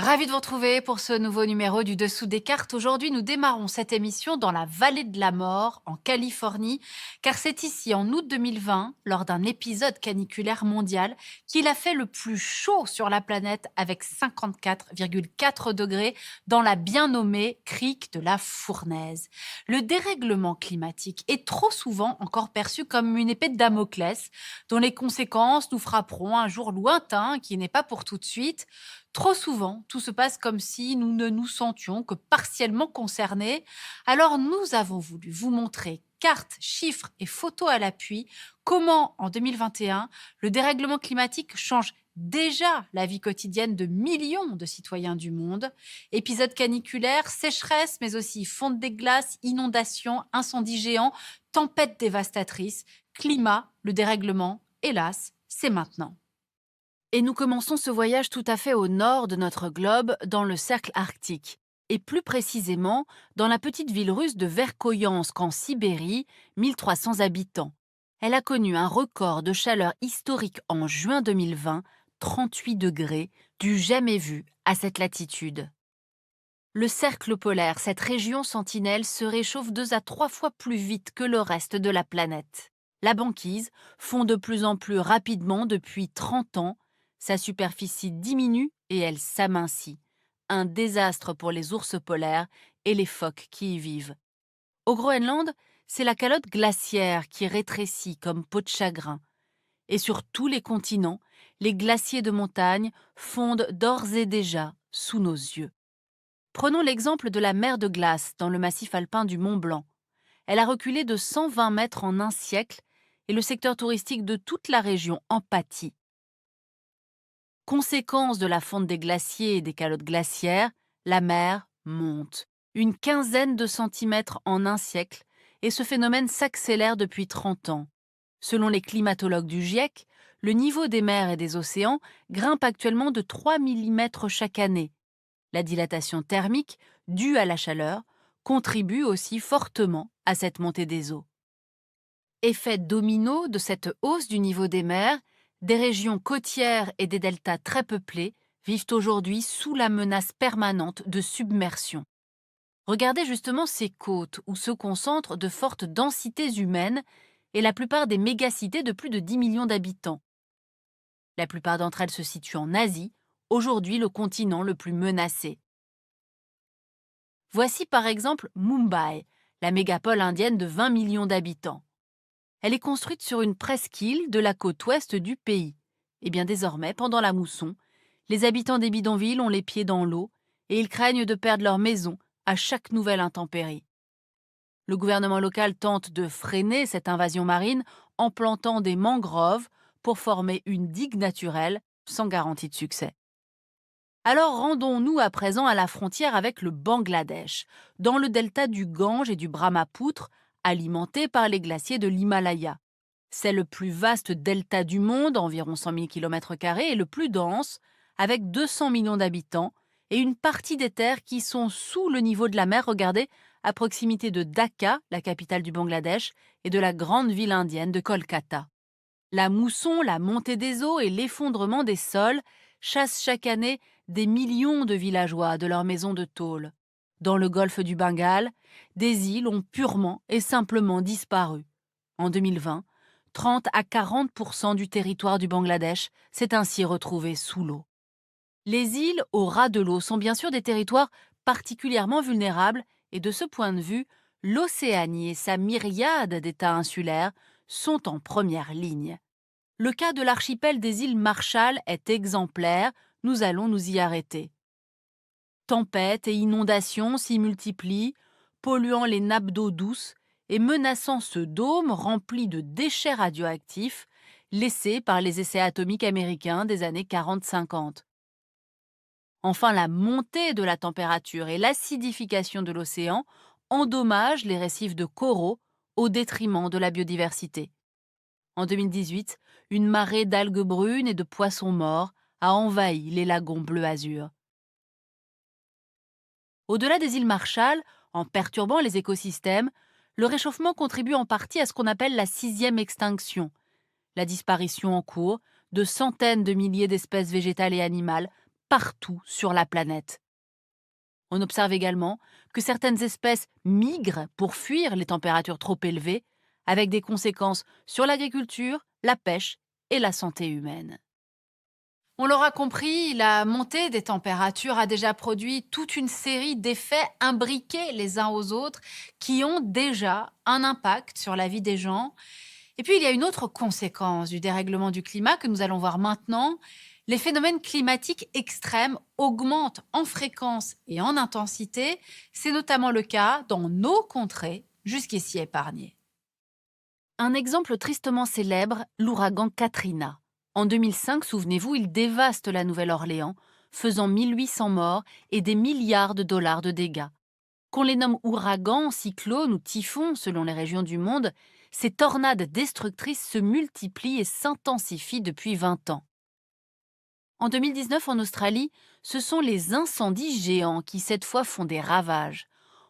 Ravi de vous retrouver pour ce nouveau numéro du Dessous des cartes. Aujourd'hui, nous démarrons cette émission dans la vallée de la mort, en Californie, car c'est ici, en août 2020, lors d'un épisode caniculaire mondial, qu'il a fait le plus chaud sur la planète avec 54,4 degrés dans la bien nommée crique de la Fournaise. Le dérèglement climatique est trop souvent encore perçu comme une épée de Damoclès, dont les conséquences nous frapperont un jour lointain qui n'est pas pour tout de suite. Trop souvent, tout se passe comme si nous ne nous sentions que partiellement concernés. Alors nous avons voulu vous montrer, cartes, chiffres et photos à l'appui, comment en 2021, le dérèglement climatique change déjà la vie quotidienne de millions de citoyens du monde. Épisodes caniculaires, sécheresse, mais aussi fonte des glaces, inondations, incendies géants, tempêtes dévastatrices, climat, le dérèglement, hélas, c'est maintenant. Et nous commençons ce voyage tout à fait au nord de notre globe, dans le cercle arctique, et plus précisément dans la petite ville russe de Verkhoyansk en Sibérie, 1300 habitants. Elle a connu un record de chaleur historique en juin 2020, 38 degrés, du jamais vu à cette latitude. Le cercle polaire, cette région sentinelle, se réchauffe 2 à 3 fois plus vite que le reste de la planète. La banquise fond de plus en plus rapidement depuis 30 ans. Sa superficie diminue et elle s'amincit. Un désastre pour les ours polaires et les phoques qui y vivent. Au Groenland, c'est la calotte glaciaire qui rétrécit comme peau de chagrin. Et sur tous les continents, les glaciers de montagne fondent d'ores et déjà sous nos yeux. Prenons l'exemple de la mer de glace dans le massif alpin du Mont Blanc. Elle a reculé de 120 mètres en un siècle et le secteur touristique de toute la région en pâtit. Conséquence de la fonte des glaciers et des calottes glaciaires, la mer monte. Une quinzaine de centimètres en un siècle, et ce phénomène s'accélère depuis 30 ans. Selon les climatologues du GIEC, le niveau des mers et des océans grimpe actuellement de 3 millimètres chaque année. La dilatation thermique, due à la chaleur, contribue aussi fortement à cette montée des eaux. Effet domino de cette hausse du niveau des mers, des régions côtières et des deltas très peuplés vivent aujourd'hui sous la menace permanente de submersion. Regardez justement ces côtes où se concentrent de fortes densités humaines et la plupart des mégacités de plus de 10 millions d'habitants. La plupart d'entre elles se situent en Asie, aujourd'hui le continent le plus menacé. Voici par exemple Mumbai, la mégapole indienne de 20 millions d'habitants. Elle est construite sur une presqu'île de la côte ouest du pays. Et bien désormais, pendant la mousson, les habitants des bidonvilles ont les pieds dans l'eau et ils craignent de perdre leur maison à chaque nouvelle intempérie. Le gouvernement local tente de freiner cette invasion marine en plantant des mangroves pour former une digue naturelle sans garantie de succès. Alors rendons-nous à présent à la frontière avec le Bangladesh, dans le delta du Gange et du Brahmapoutre, alimenté par les glaciers de l'Himalaya. C'est le plus vaste delta du monde, environ 100 000 km², et le plus dense, avec 200 millions d'habitants, et une partie des terres qui sont sous le niveau de la mer, regardez, à proximité de Dhaka, la capitale du Bangladesh, et de la grande ville indienne de Kolkata. La mousson, la montée des eaux et l'effondrement des sols chassent chaque année des millions de villageois de leurs maisons de tôle. Dans le golfe du Bengale, des îles ont purement et simplement disparu. En 2020, 30 à 40% du territoire du Bangladesh s'est ainsi retrouvé sous l'eau. Les îles au ras de l'eau sont bien sûr des territoires particulièrement vulnérables et de ce point de vue, l'Océanie et sa myriade d'États insulaires sont en première ligne. Le cas de l'archipel des îles Marshall est exemplaire, nous allons nous y arrêter. Tempêtes et inondations s'y multiplient, polluant les nappes d'eau douce et menaçant ce dôme rempli de déchets radioactifs laissés par les essais atomiques américains des années 40-50. Enfin, la montée de la température et l'acidification de l'océan endommagent les récifs de coraux au détriment de la biodiversité. En 2018, une marée d'algues brunes et de poissons morts a envahi les lagons bleu-azur. Au-delà des îles Marshall, en perturbant les écosystèmes, le réchauffement contribue en partie à ce qu'on appelle la 6e extinction, la disparition en cours de centaines de milliers d'espèces végétales et animales, partout sur la planète. On observe également que certaines espèces migrent pour fuir les températures trop élevées, avec des conséquences sur l'agriculture, la pêche et la santé humaine. On l'aura compris, la montée des températures a déjà produit toute une série d'effets imbriqués les uns aux autres qui ont déjà un impact sur la vie des gens. Et puis, il y a une autre conséquence du dérèglement du climat que nous allons voir maintenant. Les phénomènes climatiques extrêmes augmentent en fréquence et en intensité. C'est notamment le cas dans nos contrées, jusqu'ici épargnées. Un exemple tristement célèbre, l'ouragan Katrina. En 2005, souvenez-vous, il dévaste la Nouvelle-Orléans, faisant 1800 morts et des milliards de dollars de dégâts. Qu'on les nomme ouragans, cyclones ou typhons selon les régions du monde, ces tornades destructrices se multiplient et s'intensifient depuis 20 ans. En 2019, en Australie, ce sont les incendies géants qui cette fois font des ravages.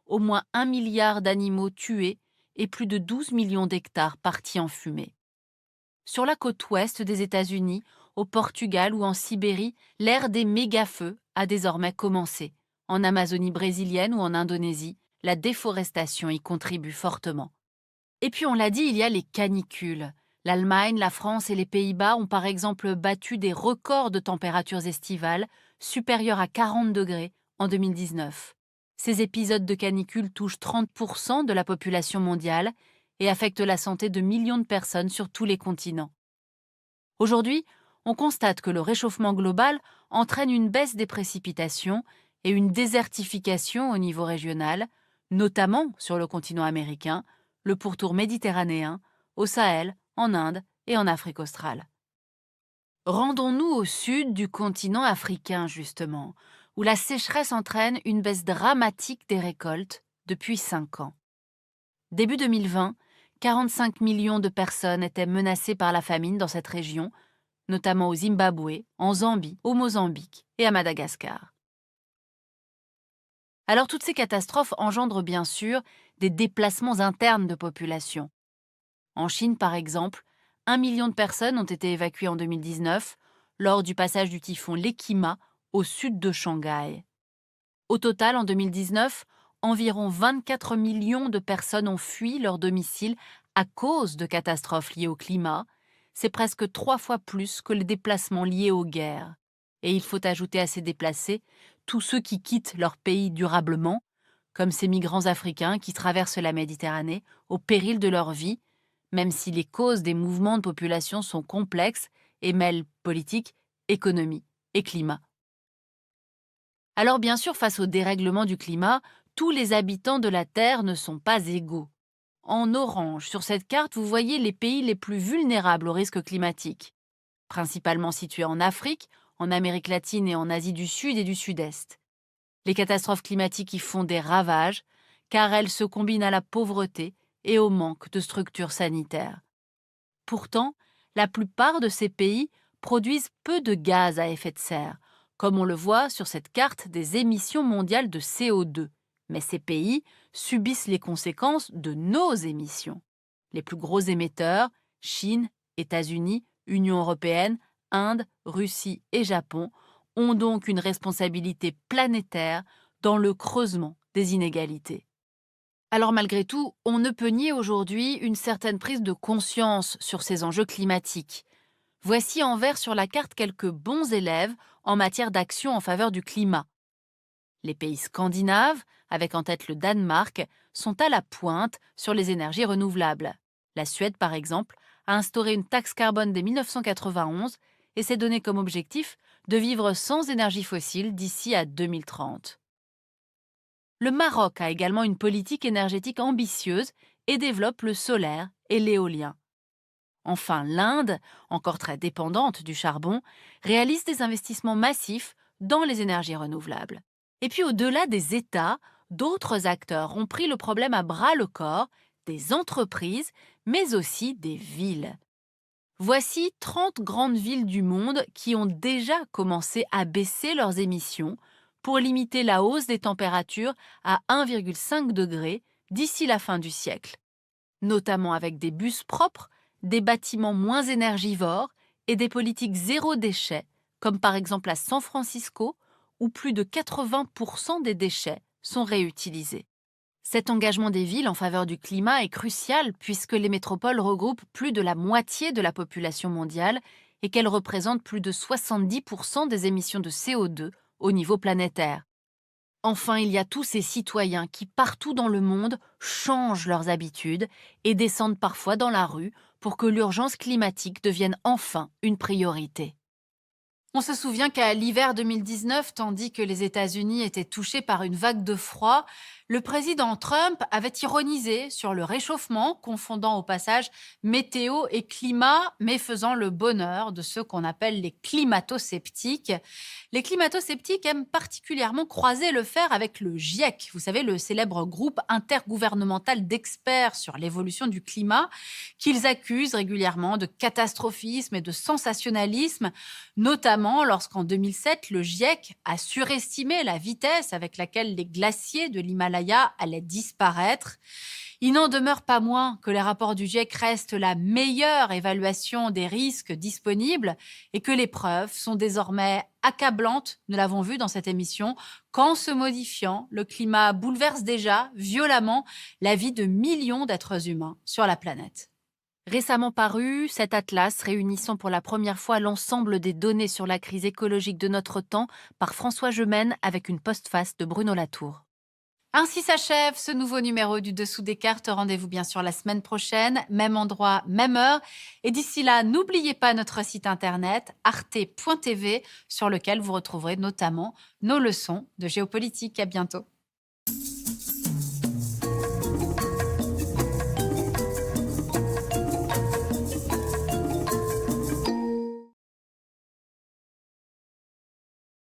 Au moins 1 milliard d'animaux tués et plus de 12 millions d'hectares partis en fumée. Sur la côte ouest des États-Unis, au Portugal ou en Sibérie, l'ère des méga-feux a désormais commencé. En Amazonie brésilienne ou en Indonésie, la déforestation y contribue fortement. Et puis on l'a dit, il y a les canicules. L'Allemagne, la France et les Pays-Bas ont par exemple battu des records de températures estivales supérieures à 40 degrés en 2019. Ces épisodes de canicule touchent 30% de la population mondiale et affectent la santé de millions de personnes sur tous les continents. Aujourd'hui, on constate que le réchauffement global entraîne une baisse des précipitations et une désertification au niveau régional, notamment sur le continent américain, le pourtour méditerranéen, au Sahel, en Inde et en Afrique australe. Rendons-nous au sud du continent africain, justement, où la sécheresse entraîne une baisse dramatique des récoltes depuis 5 ans. Début 2020, 45 millions de personnes étaient menacées par la famine dans cette région, notamment au Zimbabwe, en Zambie, au Mozambique et à Madagascar. Alors toutes ces catastrophes engendrent bien sûr des déplacements internes de population. En Chine, par exemple, 1 million de personnes ont été évacuées en 2019 lors du passage du typhon Lekima au sud de Shanghai. Au total, en 2019, environ 24 millions de personnes ont fui leur domicile à cause de catastrophes liées au climat. C'est presque 3 fois plus que les déplacements liés aux guerres. Et il faut ajouter à ces déplacés tous ceux qui quittent leur pays durablement, comme ces migrants africains qui traversent la Méditerranée au péril de leur vie, même si les causes des mouvements de population sont complexes et mêlent politique, économie et climat. Alors bien sûr, face au dérèglement du climat, tous les habitants de la Terre ne sont pas égaux. En orange, sur cette carte, vous voyez les pays les plus vulnérables au risque climatique, principalement situés en Afrique, en Amérique latine et en Asie du Sud et du Sud-Est. Les catastrophes climatiques y font des ravages, car elles se combinent à la pauvreté et au manque de structures sanitaires. Pourtant, la plupart de ces pays produisent peu de gaz à effet de serre, comme on le voit sur cette carte des émissions mondiales de CO2. Mais ces pays subissent les conséquences de nos émissions. Les plus gros émetteurs, Chine, États-Unis, Union européenne, Inde, Russie et Japon, ont donc une responsabilité planétaire dans le creusement des inégalités. Alors malgré tout, on ne peut nier aujourd'hui une certaine prise de conscience sur ces enjeux climatiques. Voici en vert sur la carte quelques bons élèves en matière d'action en faveur du climat. Les pays scandinaves, avec en tête le Danemark, sont à la pointe sur les énergies renouvelables. La Suède, par exemple, a instauré une taxe carbone dès 1991 et s'est donné comme objectif de vivre sans énergie fossile d'ici à 2030. Le Maroc a également une politique énergétique ambitieuse et développe le solaire et l'éolien. Enfin, l'Inde, encore très dépendante du charbon, réalise des investissements massifs dans les énergies renouvelables. Et puis au-delà des États, d'autres acteurs ont pris le problème à bras-le-corps, des entreprises, mais aussi des villes. Voici 30 grandes villes du monde qui ont déjà commencé à baisser leurs émissions pour limiter la hausse des températures à 1,5 degré d'ici la fin du siècle, notamment avec des bus propres, des bâtiments moins énergivores et des politiques zéro déchet comme par exemple à San Francisco, où plus de 80% des déchets sont réutilisés. Cet engagement des villes en faveur du climat est crucial puisque les métropoles regroupent plus de la moitié de la population mondiale et qu'elles représentent plus de 70% des émissions de CO2 au niveau planétaire. Enfin, il y a tous ces citoyens qui, partout dans le monde, changent leurs habitudes et descendent parfois dans la rue pour que l'urgence climatique devienne enfin une priorité. On se souvient qu'à l'hiver 2019, tandis que les États-Unis étaient touchés par une vague de froid, le président Trump avait ironisé sur le réchauffement, confondant au passage météo et climat, mais faisant le bonheur de ceux qu'on appelle les climato-sceptiques. Les climato-sceptiques aiment particulièrement croiser le fer avec le GIEC, vous savez, le célèbre groupe intergouvernemental d'experts sur l'évolution du climat, qu'ils accusent régulièrement de catastrophisme et de sensationnalisme, notamment lorsqu'en 2007, le GIEC a surestimé la vitesse avec laquelle les glaciers de l'Himalaya allaient disparaître. Il n'en demeure pas moins que les rapports du GIEC restent la meilleure évaluation des risques disponibles et que les preuves sont désormais accablantes, nous l'avons vu dans cette émission, qu'en se modifiant, le climat bouleverse déjà violemment la vie de millions d'êtres humains sur la planète. Récemment paru, cet atlas réunissant pour la première fois l'ensemble des données sur la crise écologique de notre temps par François Gemène avec une postface de Bruno Latour. Ainsi s'achève ce nouveau numéro du Dessous des cartes. Rendez-vous bien sûr la semaine prochaine, même endroit, même heure. Et d'ici là, n'oubliez pas notre site internet arte.tv sur lequel vous retrouverez notamment nos leçons de géopolitique. À bientôt.